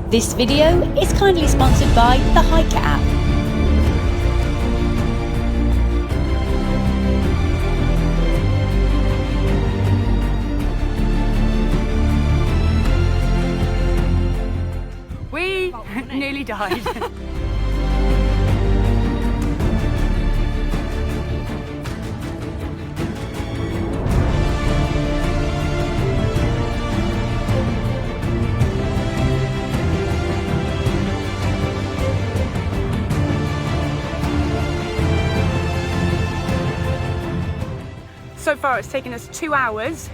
This video is kindly sponsored by the Hiiker app. We nearly died. So far it's taken us 2 hours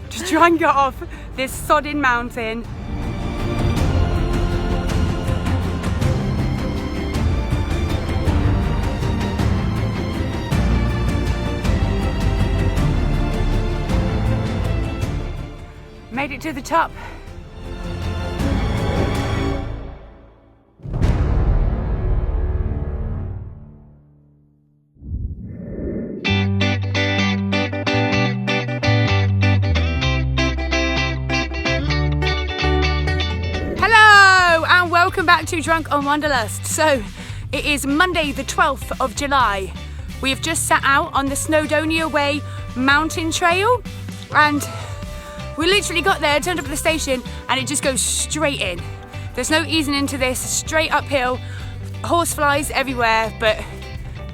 to try and get off this sodding mountain. Made it to the top. Welcome back to Drunk on Wanderlust. So it is Monday the 12th of July. We have just set out on the Snowdonia Way Mountain Trail and we literally got there, turned up at the station and it just goes straight in. There's no easing into this, straight uphill, horseflies everywhere, but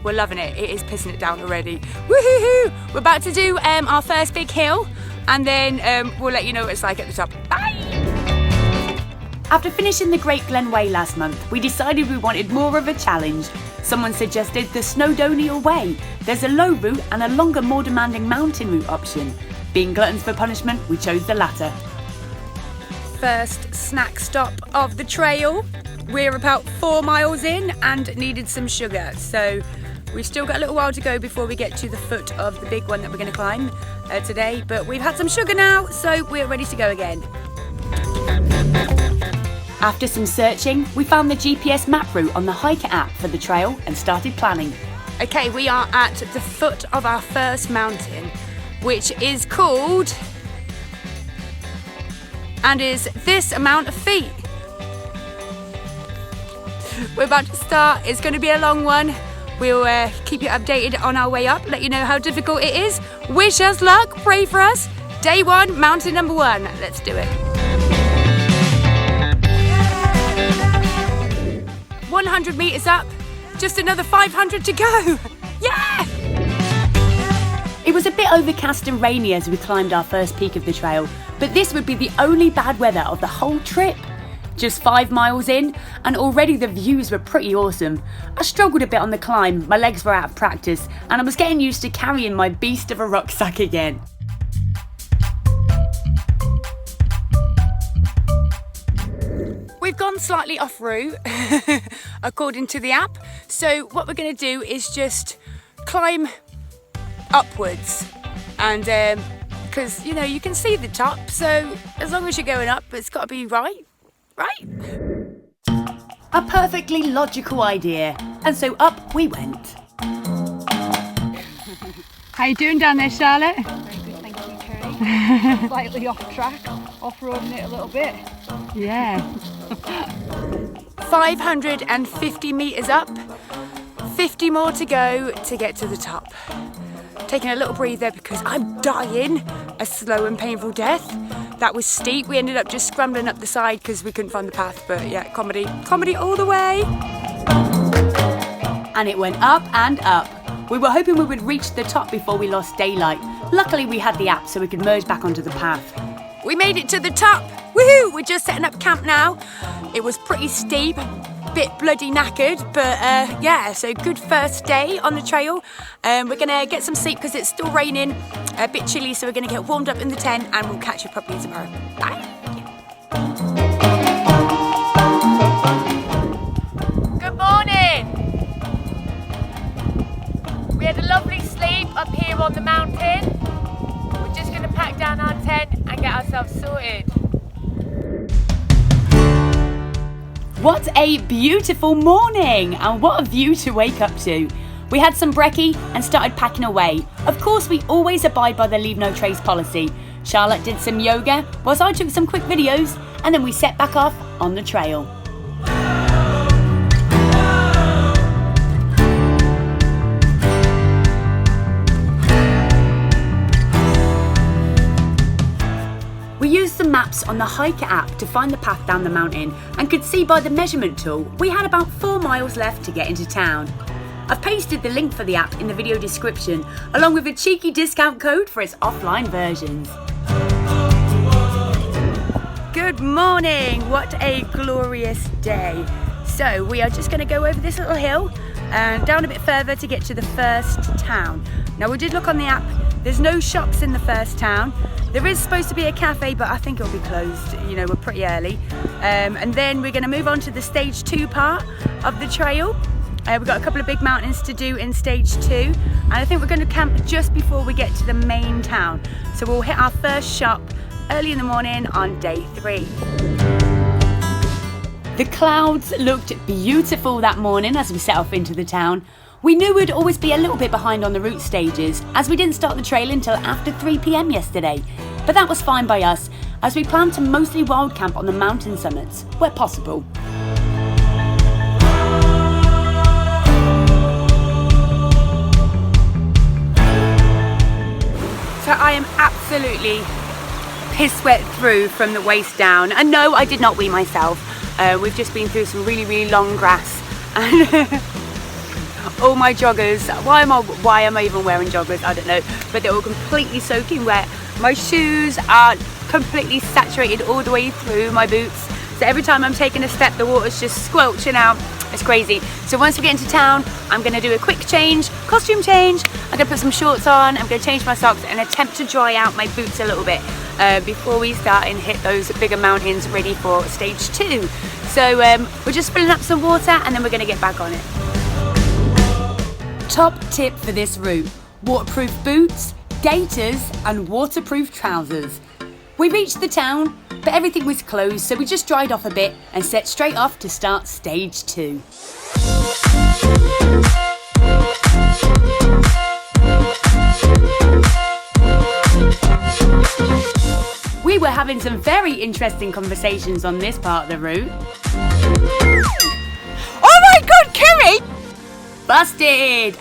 we're loving it. It is pissing it down already. Woohoo! We're about to do our first big hill and then we'll let you know what it's like at the top. Bye! After finishing the Great Glen Way last month, we decided we wanted more of a challenge. Someone suggested the Snowdonia Way. There's a low route and a longer, more demanding mountain route option. Being gluttons for punishment, we chose the latter. First snack stop of the trail. We're about 4 miles in and needed some sugar. So we've still got a little while to go before we get to the foot of the big one that we're going to climb today. But we've had some sugar now, so we're ready to go again. After some searching, we found the GPS map route on the Hiiker app for the trail and started planning. Okay, we are at the foot of our first mountain, which is called, and is this amount of feet. We're about to start. It's going to be a long one. We'll keep you updated on our way up, let you know how difficult it is. Wish us luck, pray for us. Day 1, mountain number 1. Let's do it. 100 metres up, just another 500 to go. Yeah! It was a bit overcast and rainy as we climbed our first peak of the trail, but this would be the only bad weather of the whole trip. Just 5 miles in, and already the views were pretty awesome. I struggled a bit on the climb, my legs were out of practice, and I was getting used to carrying my beast of a rucksack again. We've gone slightly off route according to the app, so what we're going to do is just climb upwards, and because you know you can see the top, so as long as you're going up it's got to be right? A perfectly logical idea, and so up we went. How you doing down there, Charlotte? Very good, thank you, Kerry. Slightly off track, off-roading it a little bit. Yeah. 550 metres up, 50 more to go to get to the top. Taking a little breather because I'm dying a slow and painful death. That was steep. We ended up just scrambling up the side because we couldn't find the path, but yeah, comedy all the way. And it went up and up. We were hoping we would reach the top before we lost daylight. Luckily we had the app so we could merge back onto the path. We made it to the top. Woohoo! We're just setting up camp now. It was pretty steep, bit bloody knackered, but yeah, so good first day on the trail. We're gonna get some sleep because it's still raining, a bit chilly, so we're gonna get warmed up in the tent and we'll catch you properly tomorrow. Bye. Good morning. We had a lovely sleep up here on the mountain. We're just gonna pack down our tent and get ourselves sorted. What a beautiful morning, and what a view to wake up to. We had some brekkie and started packing away. Of course, we always abide by the leave no trace policy. Charlotte did some yoga, whilst I took some quick videos, and then we set back off on the trail. We used the maps on the Hiiker app to find the path down the mountain and could see by the measurement tool we had about 4 miles left to get into town. I've pasted the link for the app in the video description, along with a cheeky discount code for its offline versions. Good morning, what a glorious day. So we are just going to go over this little hill and down a bit further to get to the first town. Now we did look on the app, there's no shops in the first town. There is supposed to be a cafe, but I think it'll be closed, you know, we're pretty early. And then we're going to move on to the stage 2 part of the trail. We've got a couple of big mountains to do in stage 2, and I think we're going to camp just before we get to the main town. So we'll hit our first shop early in the morning on day 3. The clouds looked beautiful that morning as we set off into the town. We knew we'd always be a little bit behind on the route stages, as we didn't start the trail until after 3 PM yesterday. But that was fine by us, as we planned to mostly wild camp on the mountain summits, where possible. So I am absolutely piss wet through from the waist down. And no, I did not wee myself. We've just been through some really long grass. And all my joggers, why am I even wearing joggers? I don't know. But they're all completely soaking wet. My shoes are completely saturated all the way through my boots. So every time I'm taking a step, the water's just squelching out. It's crazy. So once we get into town, I'm going to do a quick change, costume change. I'm going to put some shorts on, I'm going to change my socks and attempt to dry out my boots a little bit before we start and hit those bigger mountains ready for stage 2. So we're just filling up some water and then we're going to get back on it. Top tip for this route: waterproof boots, gaiters and waterproof trousers. We reached the town, but everything was closed, so we just dried off a bit and set straight off to start stage 2. We were having some very interesting conversations on this part of the route. Oh my God, Kerry! Busted!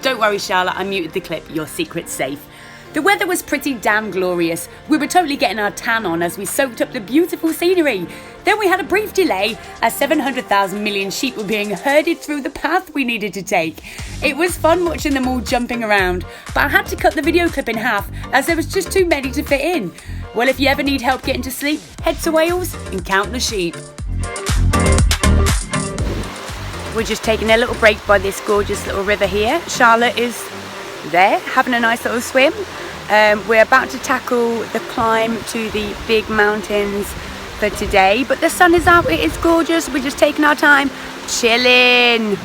Don't worry, Charlotte, I muted the clip. Your secret's safe. The weather was pretty damn glorious. We were totally getting our tan on as we soaked up the beautiful scenery. Then we had a brief delay as 700,000 million sheep were being herded through the path we needed to take. It was fun watching them all jumping around, but I had to cut the video clip in half as there was just too many to fit in. Well, if you ever need help getting to sleep, head to Wales and count the sheep. We're just taking a little break by this gorgeous little river here. Charlotte is there having a nice little swim. We're about to tackle the climb to the big mountains for today, but the sun is out, it is gorgeous. We're just taking our time, chilling.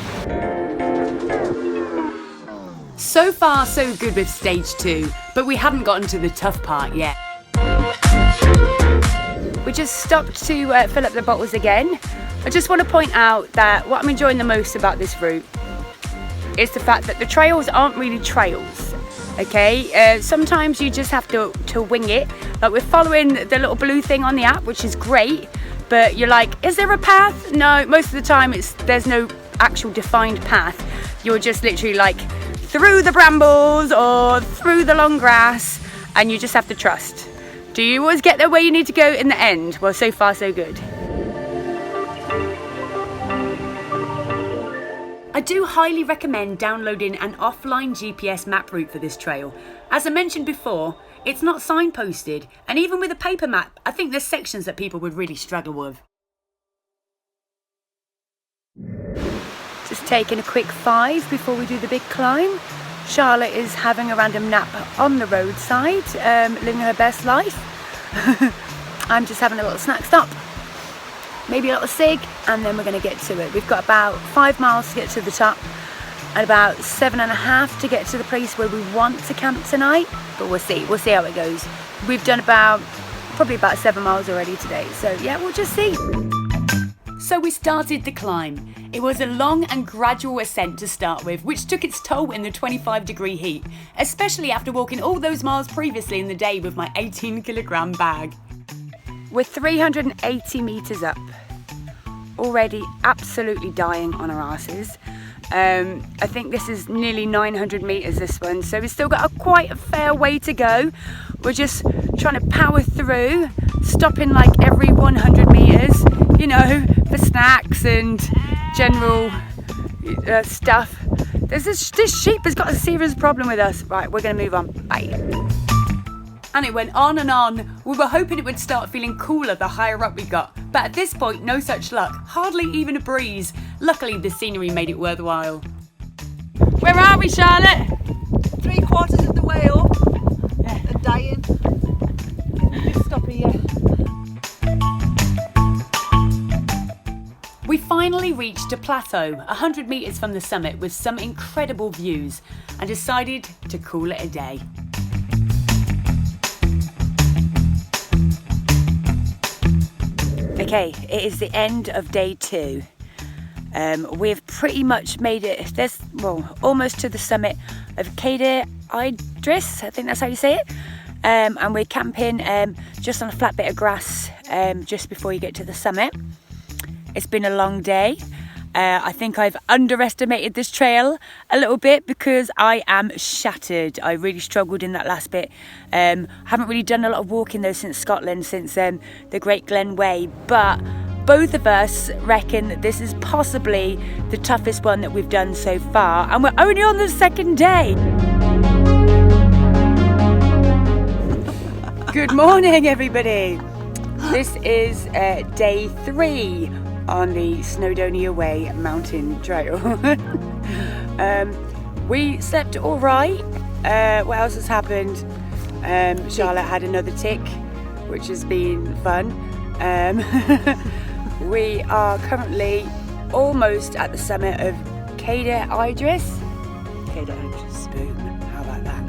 So far so good with stage 2, but we haven't gotten to the tough part yet. We just stopped to fill up the bottles again. I just want to point out that what I'm enjoying the most about this route is the fact that the trails aren't really trails, okay? Sometimes you just have to wing it. Like, we're following the little blue thing on the app, which is great, but you're like, is there a path? No, most of the time there's no actual defined path. You're just literally like through the brambles or through the long grass, and you just have to trust. Do you always get there where you need to go in the end? Well, so far so good. I do highly recommend downloading an offline GPS map route for this trail. As I mentioned before, it's not signposted, and even with a paper map, I think there's sections that people would really struggle with. Just taking a quick 5 before we do the big climb. Charlotte is having a random nap on the roadside, living her best life. I'm just having a little snack stop. Maybe a little cig, and then we're going to get to it. We've got about 5 miles to get to the top and about 7.5 to get to the place where we want to camp tonight, but we'll see how it goes. We've done probably about 7 miles already today, so yeah, we'll just see. So we started the climb. It was a long and gradual ascent to start with, which took its toll in the 25-degree heat, especially after walking all those miles previously in the day with my 18-kilogram bag. We're 380 metres up. Already absolutely dying on our asses. I think this is nearly 900 metres, this one, so we've still got quite a fair way to go. We're just trying to power through, stopping like every 100 metres, you know, for snacks and general stuff. This sheep has got a serious problem with us. Right, we're going to move on. Bye. And it went on and on. We were hoping it would start feeling cooler the higher up we got, but at this point, no such luck. Hardly even a breeze. Luckily, the scenery made it worthwhile. Where are we, Charlotte? 3/4 of the way up. And dying. Let's stop here. We finally reached a plateau 100 metres from the summit with some incredible views and decided to call it a day. Okay, it is the end of day 2. We've pretty much made it, almost to the summit of Cadair, Idris, I think that's how you say it. And we're camping just on a flat bit of grass just before you get to the summit. It's been a long day. I think I've underestimated this trail a little bit because I am shattered. I really struggled in that last bit. Haven't really done a lot of walking though since Scotland, since the Great Glen Way, but both of us reckon that this is possibly the toughest one that we've done so far, and we're only on the 2nd day. Good morning, everybody. This is day 3 on the Snowdonia Way Mountain Trail. We slept all right. What else has happened? Charlotte had another tick, which has been fun. We are currently almost at the summit of Cadair Idris. Cadair Idris, boom. How about that?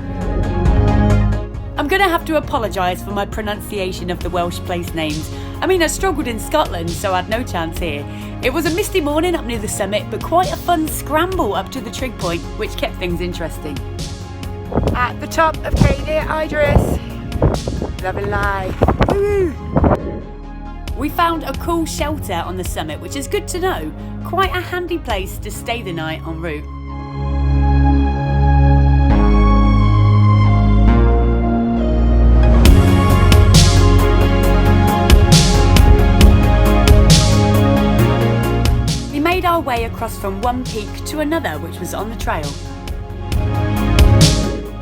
I'm going to have to apologise for my pronunciation of the Welsh place names. I mean, I struggled in Scotland, so I had no chance here. It was a misty morning up near the summit, but quite a fun scramble up to the trig point, which kept things interesting. At the top of Cadair Idris. Loving life. Woo! We found a cool shelter on the summit, which is good to know. Quite a handy place to stay the night en route. We made our way across from one peak to another, which was on the trail.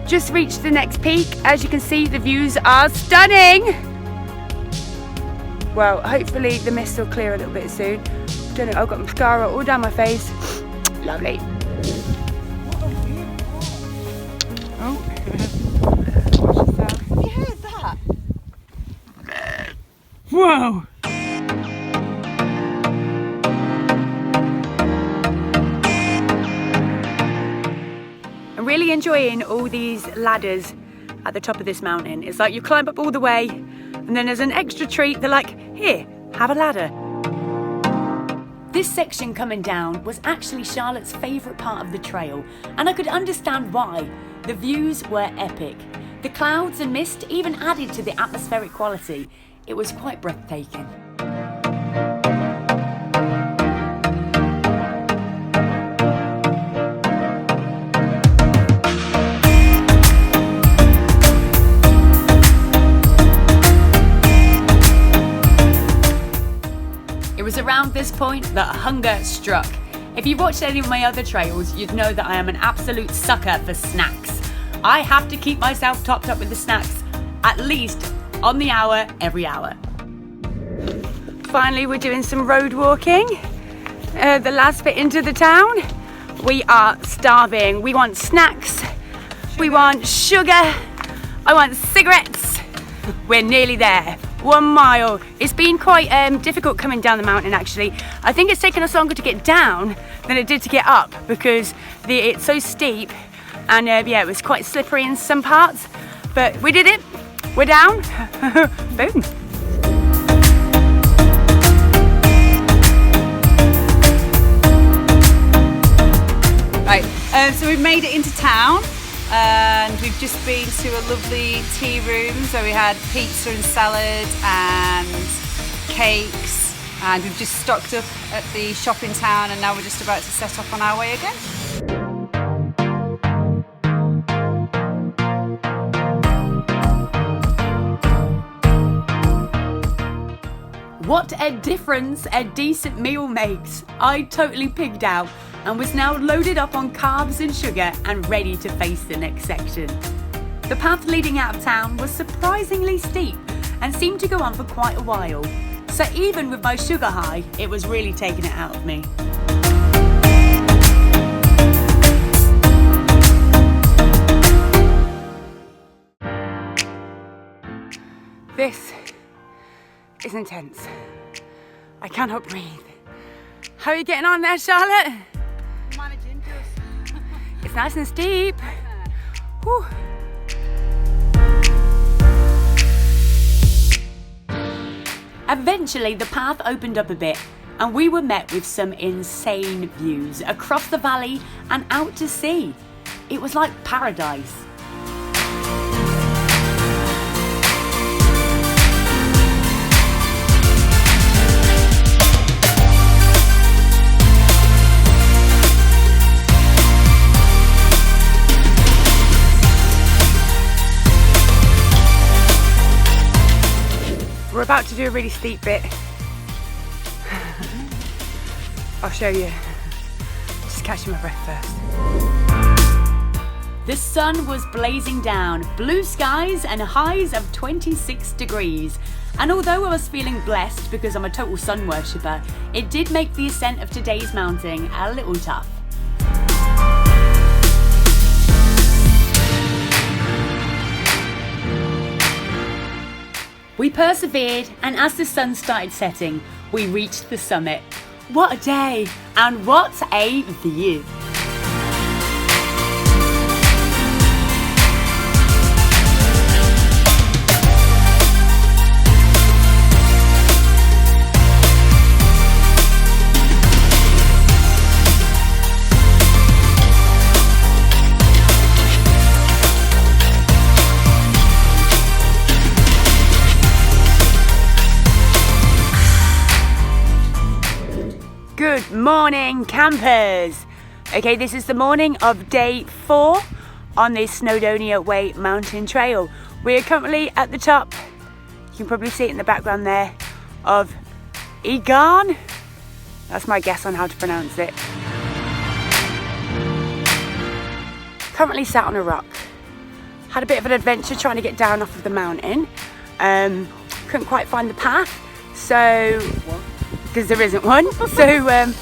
Just reached the next peak. As you can see, the views are stunning. Well, hopefully the mist will clear a little bit soon. Don't know, I've got mascara all down my face. Lovely. Oh. Have you heard that? Whoa! I'm really enjoying all these ladders at the top of this mountain. It's like you climb up all the way, and then there's an extra treat. They're like, here, have a ladder. This section coming down was actually Charlotte's favourite part of the trail, and I could understand why. The views were epic. The clouds and mist even added to the atmospheric quality. It was quite breathtaking. It was around this point that hunger struck. If you've watched any of my other trails, you'd know that I am an absolute sucker for snacks. I have to keep myself topped up with the snacks, at least on the hour, every hour. Finally, we're doing some road walking. The last bit into the town. We are starving. We want snacks. We want sugar. I want cigarettes. We're nearly there. 1 mile. It's been quite difficult coming down the mountain, actually. I think it's taken us longer to get down than it did to get up because it's so steep, and yeah, it was quite slippery in some parts, but we did it. We're down. Boom. Right, so we've made it into town and we've just been to a lovely tea room, so we had pizza and salad and cakes, and we've just stocked up at the shop in town, and now we're just about to set off on our way again. What a difference a decent meal makes. I totally pigged out and was now loaded up on carbs and sugar and ready to face the next section. The path leading out of town was surprisingly steep and seemed to go on for quite a while. So even with my sugar high, it was really taking it out of me. This is intense. I cannot breathe. How are you getting on there, Charlotte? Managing just. It's nice and steep. Whew. Eventually the path opened up a bit and we were met with some insane views across the valley and out to sea. It was like paradise. We're about to do a really steep bit. I'll show you. Just catching my breath first. The sun was blazing down, blue skies and highs of 26 degrees. And although I was feeling blessed because I'm a total sun worshipper, it did make the ascent of today's mountain a little tough. We persevered, and as the sun started setting, we reached the summit. What a day, and what a view! Good morning, campers. Okay, this is the morning of day 4 on the Snowdonia Way Mountain Trail. We are currently at the top, you can probably see it in the background there, of Garn. That's my guess on how to pronounce it. Currently sat on a rock. Had a bit of an adventure trying to get down off of the mountain. Couldn't quite find the path, so because there isn't one, so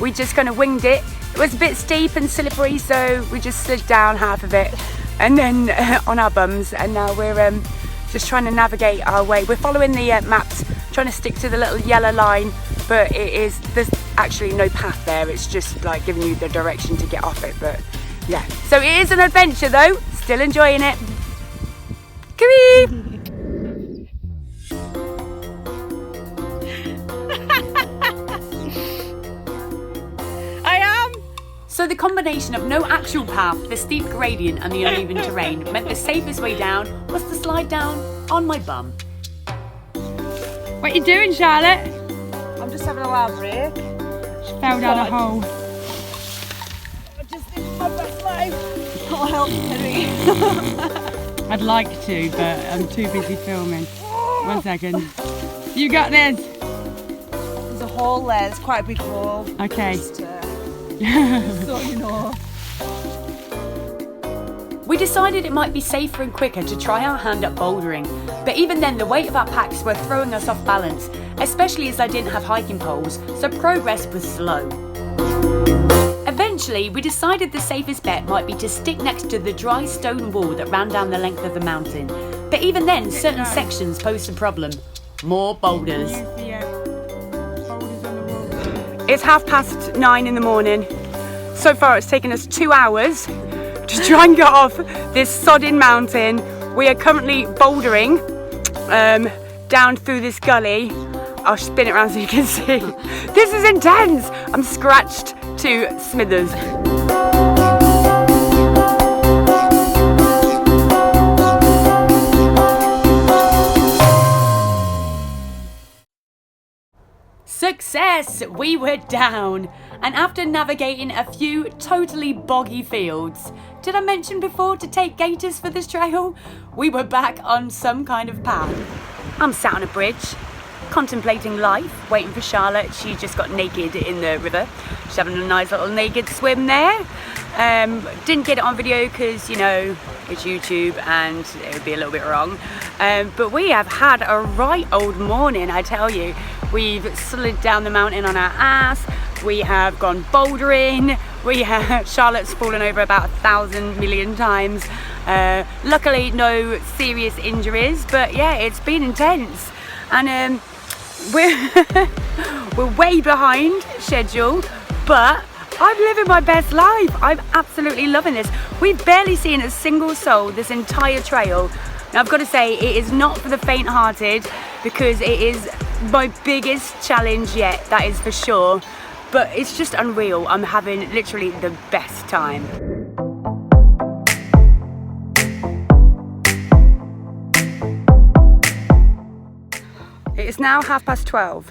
we just kind of winged it. It was a bit steep and slippery, so we just slid down half of it and then on our bums, and now we're just trying to navigate our way. We're following the maps, trying to stick to the little yellow line, but there's actually no path there. It's just like giving you the direction to get off it, but yeah. So it is an adventure though, still enjoying it. Come So the combination of no actual path, the steep gradient and the uneven terrain meant the safest way down was to slide down on my bum. What are you doing, Charlotte? I'm just having a wild break. She fell down a hole. I just lived my best life. Can't help Henry. I'd like to, but I'm too busy filming. 1 second. You got this. There's a hole there, it's quite a big hole. Okay. Just, so you know. We decided it might be safer and quicker to try our hand at bouldering, but even then the weight of our packs were throwing us off balance, especially as I didn't have hiking poles, so progress was slow. Eventually, we decided the safest bet might be to stick next to the dry stone wall that ran down the length of the mountain, but even then certain sections posed a problem. More boulders. It's 9:30 in the morning. So far it's taken us 2 hours to try and get off this sodding mountain. We are currently bouldering down through this gully. I'll spin it around so you can see. This is intense. I'm scratched to smithers. Success! We were down. And after navigating a few totally boggy fields, did I mention before to take gaiters for this trail? We were back on some kind of path. I'm sat on a bridge, contemplating life, waiting for Charlotte. She just got naked in the river. She's having a nice little naked swim there. Didn't get it on video because, you know, it's YouTube and it would be a little bit wrong. But we have had a right old morning, I tell you. We've slid down the mountain on our ass. We have gone bouldering. Charlotte's fallen over about 1,000 million times. Luckily, no serious injuries, but yeah, it's been intense. And we're way behind schedule, but I'm living my best life. I'm absolutely loving this. We've barely seen a single soul this entire trail. Now I've got to say, it is not for the faint-hearted because it is my biggest challenge yet, that is for sure. But it's just unreal. I'm having literally the best time. It is now 12:30.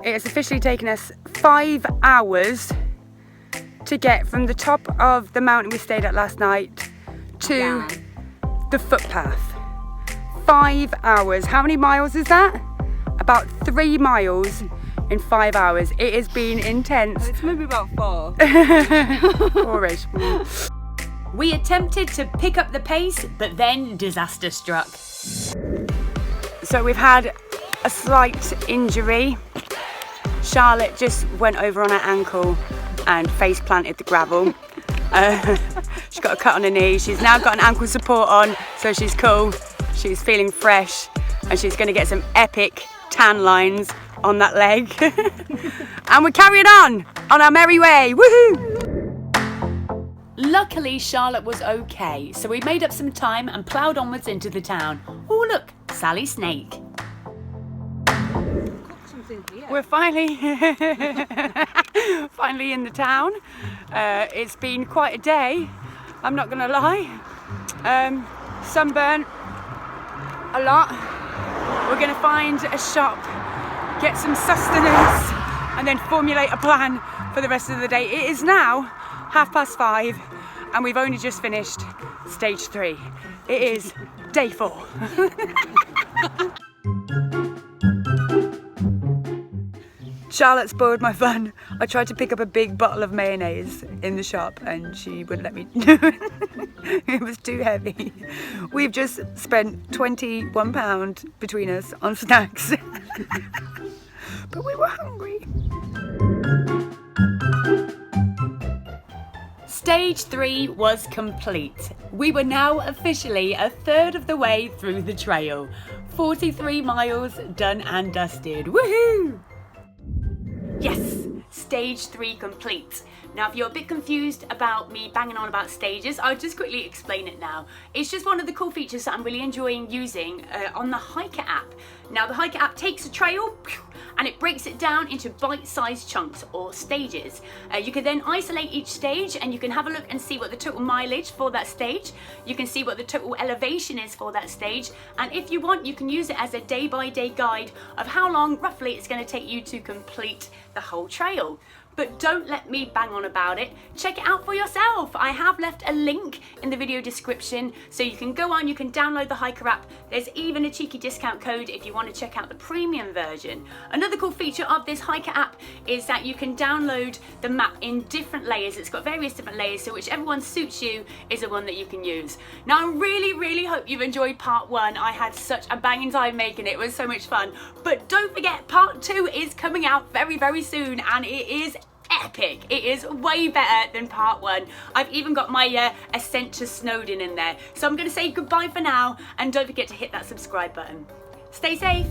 It has officially taken us 5 hours to get from the top of the mountain we stayed at last night to the footpath. 5 hours. How many miles is that? About 3 miles in 5 hours. It has been intense. It's maybe about 4. 4-ish. We attempted to pick up the pace, but then disaster struck. So we've had a slight injury. Charlotte just went over on her ankle and face planted the gravel. She's got a cut on her knee. She's now got an ankle support on, so she's cool. She's feeling fresh, and she's going to get some epic tan lines on that leg. And we're carrying on our merry way. Woohoo! Luckily, Charlotte was okay, so we made up some time and ploughed onwards into the town. Oh look, Sally Snake. We're finally in the town. It's been quite a day, I'm not gonna lie. Sunburn a lot. We're gonna find a shop, get some sustenance, and then formulate a plan for the rest of the day. It is now 5:30 and we've only just finished stage 3. It is day 4. Charlotte spoiled my fun. I tried to pick up a big bottle of mayonnaise in the shop and she wouldn't let me. It was too heavy. We've just spent £21 between us on snacks. But we were hungry. Stage 3 was complete. We were now officially a third of the way through the trail. 43 miles done and dusted. Woohoo! Yes, stage 3 complete. Now, if you're a bit confused about me banging on about stages, I'll just quickly explain it now. It's just one of the cool features that I'm really enjoying using on the Hiiker app. Now, the Hiiker app takes a trail and it breaks it down into bite-sized chunks or stages. You can then isolate each stage and you can have a look and see what the total mileage for that stage. You can see what the total elevation is for that stage. And if you want, you can use it as a day-by-day guide of how long roughly it's going to take you to complete the whole trail. But don't let me bang on about it. Check it out for yourself. I have left a link in the video description so you can go on, you can download the Hiiker app. There's even a cheeky discount code if you want to check out the premium version. Another cool feature of this Hiiker app is that you can download the map in different layers. It's got various different layers, so whichever one suits you is the one that you can use. Now, I really hope you've enjoyed part 1. I had such a banging time making it. It was so much fun. But don't forget, part 2 is coming out very soon, and it is epic. It is way better than part 1. I've even got my ascent to Snowdon in there. So I'm going to say goodbye for now, and don't forget to hit that subscribe button. Stay safe.